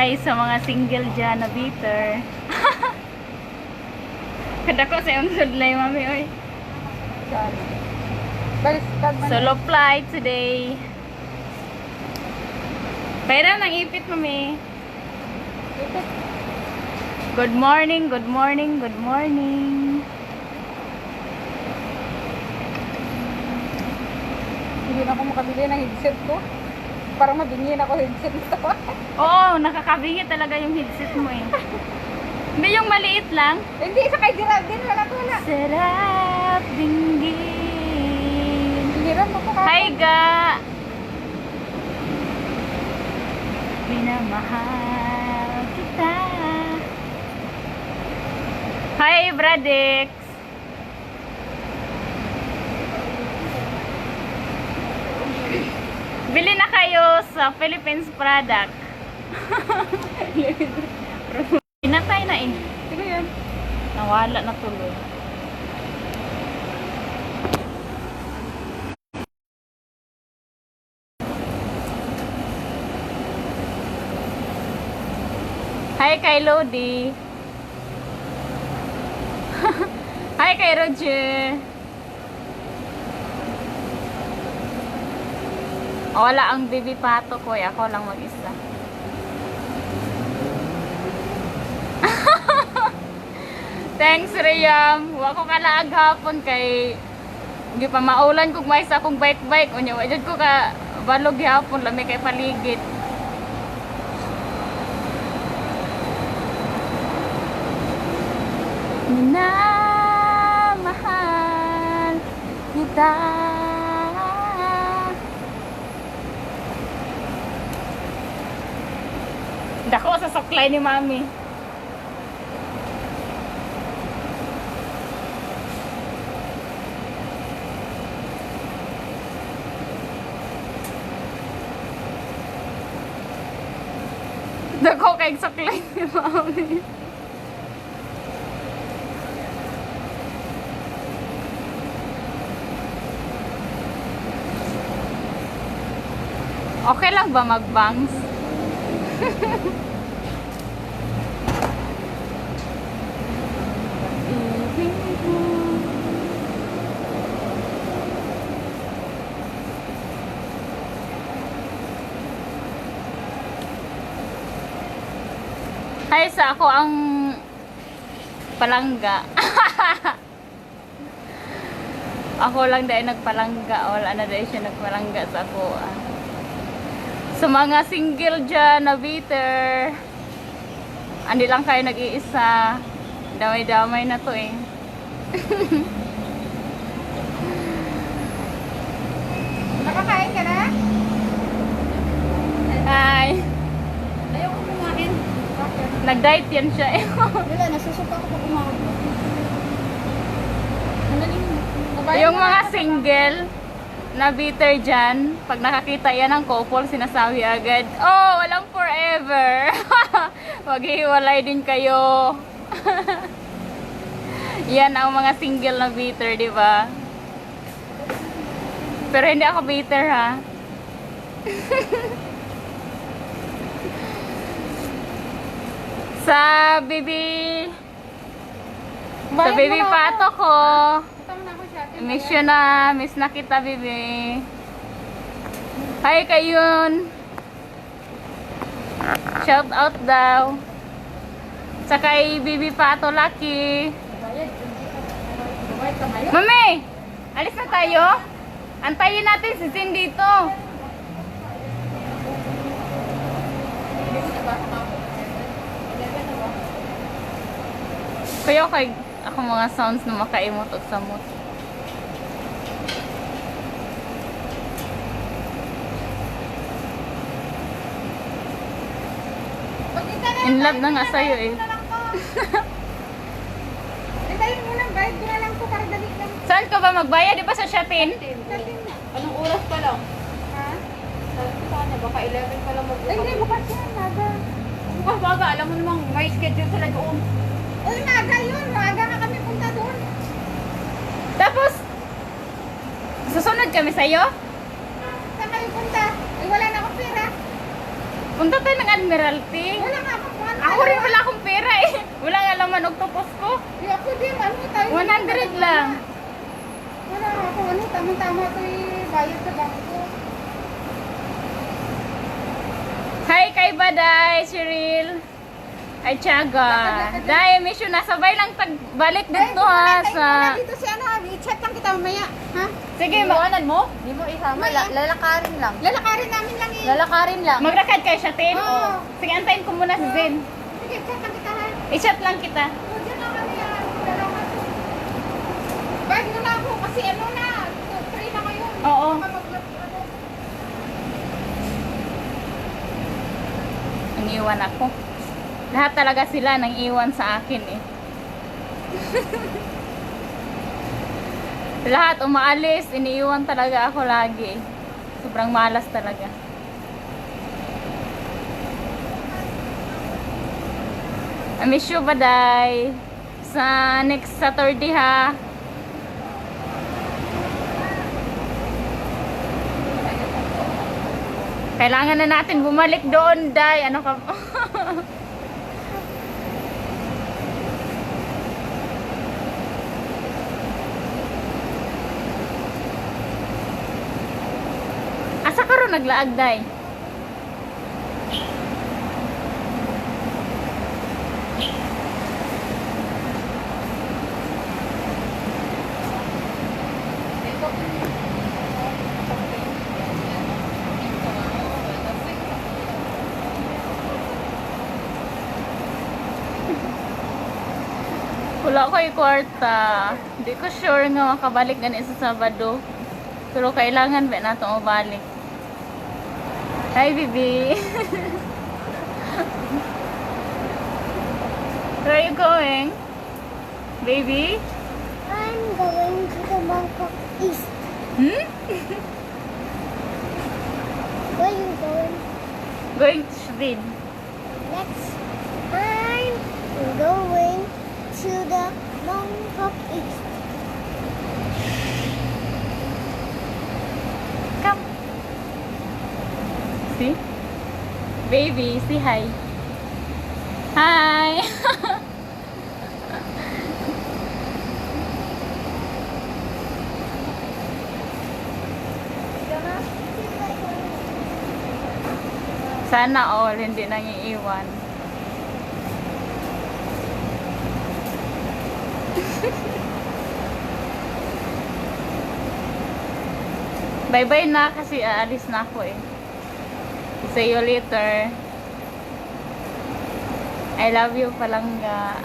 Hi sa mga single dyan na bitter. Kada ko sa yung sudlay, mami, oy. Solo flight today. Pairam ng ipit, mami. Good morning, good morning, good morning. Hindi na ako makabili ng headset ko. Para mabingin ako headset ito. Oo, nakakabingi talaga yung headset mo eh. Hindi yung maliit lang. Hindi, sa kay Geraldine, wala ko na. Sarap dinggin. Hiniram mo ko Hi, ga. Minamahal kita. Hi, Bradex. Bili na kayo sa Philippines product. Pinatay na eh. Sige yan. Nawala na tuloy. Hi kay Lodi. Hi kay Roger. Wala ang baby pato ko, ako lang mag-isa. Thanks, Riyam. Wa ko kalaag hapon kay hindi pa maulan kung may sa akong bike-bike. Unya, wajud ko ka balog hapon, lami kay paligid. Minamahal kita. Dako sa suklay ni Mami. Dako kay suklay ni Mami. Okay lang ba mag-bangs? Ay, sa ako ang palangga. Ako lang dahil nagpalangga. Wala na dahil siya nagpalangga sa ako. Sa mga single dyan na bitter, andi lang kayo nag-iisa. Damay-damay na to eh. Nakakain ka na? Hi. Ayaw ko kumain. Nag-diet yan siya eh. Wala, nasusuka ako pag umagot. Yung mga single na bitter dyan, pag nakakita yan ng couple, sinasabi agad, oh, walang forever. Maghihiwalay din kayo. Yan ang mga single na bitter, di ba? Pero hindi ako bitter, ha? Sa baby pato ko, miss na kita, baby. Hi kayun. Shout out daw. Sa kay baby pato Lucky. Mami, alis na tayo. Antayin natin si Sin dito. Kaya kay ako mga sounds na makaimot o samot. In love na nga sa'yo eh. Itayin mo lang, bayad ko na lang po para dali lang. Saan ka ba magbayad? Di ba sa Shatin? Anong oras pa lang? Ha? Sana, baka 11 pa lang Ay, hindi, bukas yan, naga. Bukas baga, alam mo namang may schedule sila doon. Uy, naga yun, naga na kami punta doon. Tapos, susunod kami sa'yo? Saan kayo punta? Ay, wala na akong pera. Punta tayo ng Admiralty. Wala nga akong kuhan. Ako rin wala akong pera eh. Wala nga laman octopus ko. Di ako din, ano tayo? 100 lang. Wala ako, ano, tama-tama ito bayad sa bangko. Hi kay Baday, Cheryl. Ay, Tiaga. Day, mission na. Sabay lang balik dito ha sa... Dito si ano, i-chat lang kita mamaya. Ha? Sige, Iwanan mo? Di mo isama. Lalakarin lang. Lalakarin namin lang eh. Lalakarin lang. magrakad kayo siya, Tin? Oo. Sige, antayin ko muna si Zen. Sige, chat lang kita ha. I-chat lang kita. O, dyan lang kami yan. Salamat. Bye mo na ako kasi ano na, 3 na ngayon. Oo. Ang iwan ako. Lahat talaga sila nang iwan sa akin eh. Lahat umaalis, iniiwan talaga ako lagi. Sobrang malas talaga. I miss you, Baday. Sa next Saturday ha. Kailangan na natin bumalik doon, Day. Ano ka? Asa ka ron naglaag, Day? Wala ko yung kwarta. Hindi ko sure nga makabalik ganit sa Sabado. Pero kailangan ba na itong mabalik. Hi, baby. Where are you going? Baby? I'm going to the Bangkok East. Hmm? Where you going? Going to Shrin. Next, I'm going to the Bangkok East. Come. See? Baby, say hi. Hi. Sana all hindi nang iiwan. Bye-bye na kasi aalis na ako eh. See you later. I love you, Palangga.